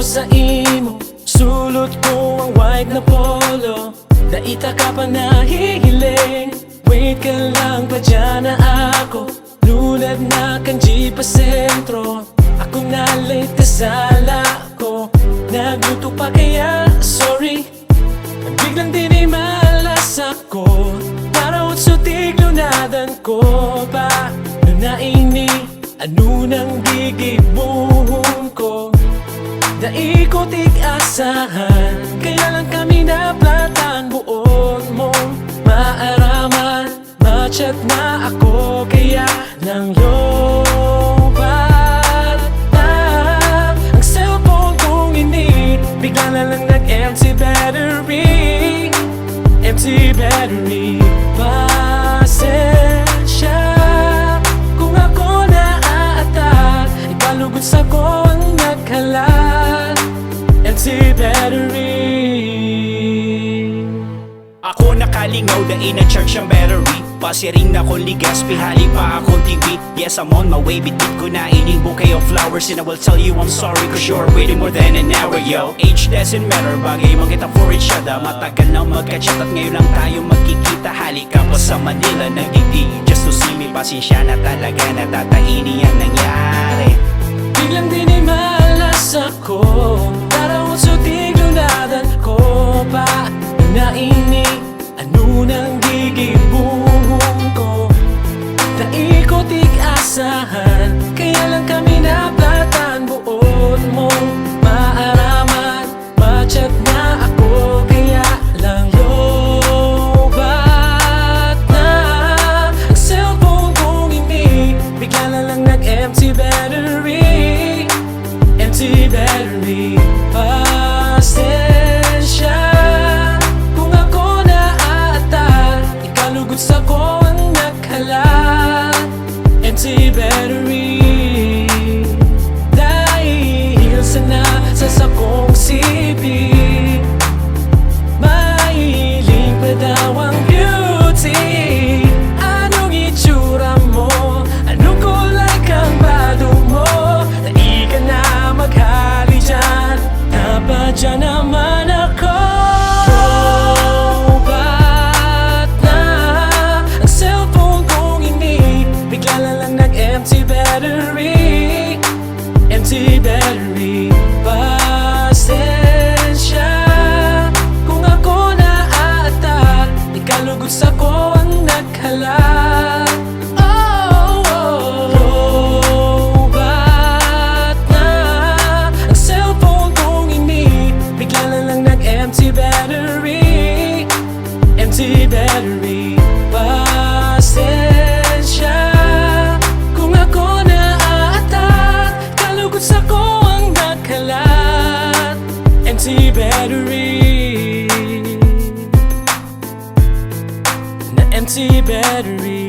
sa imo, sulot ko ang white na polo. Daita ka pa nahihiling, wait ka lang pa dyan na ako. Lulad na kang jeep pa sentro, ako na late ka sala ko. Nagluto pa kaya, sorry, biglang din ay malas ako. Narawat sa tiglunadan ko pa, nunaini, ano nang gigibuhon ko. Daikotik asahan, kaya lang kami naplatan. Buod mong maaraman, machat na ako, kaya nang lobat na ang cellphone kong ini. Bigla na lang nag-empty battery, empty battery. Pasensya kung ako na-attack, ikalugod sa ko ang nagkalat, empty battery. Ako nakalingaw, dain na charge ang battery. Pasiring na ko ligas, pihali pa akong TV. Yes, I'm on my way, bitbit ko na ining bouquet of flowers. And I will tell you I'm sorry, cause you're waiting more than an hour, yo. Age doesn't matter, bagay man kita for each other. Matagal na magka-chat at ngayon lang tayo magkikita. Halika pa sa Manila, nagigdi just to see me. Pasensya na talaga, natataini ang nangyari. Biglang din ay malas ako, narawat sa tiglunadan ko pa. Naini, ano nang gigibuhon ko. Daikotik asahan, kaya lang kami naplatan. Buod mong maaraman, machat na ako, kaya lang lobat na ang cellphone kong ini. Bigla na lang nag-empty battery, empty battery. Pasensya kung ako na-attack, ikalugod sa ko ang nagkalat, empty battery. Dahil sa nasa sakong sipi, mahiling pa daw ang beauty. Anong itsura mo? Anong kulay kang bado mo? Dahil ka na maghali dyan, napadyan naman ako. Lobat na ang cellphone kong ini. Bigla na lang nag-empty battery, empty battery. Pasensya kung ako na-attack, ikalugod sa ko ang nagkalat. Lobat na ang cellphone kong ini. Bigla na lang nag-empty battery, empty battery. Pasensya kung ako na-attack, kalugod sa ko ang nagkalat, empty battery, na empty battery.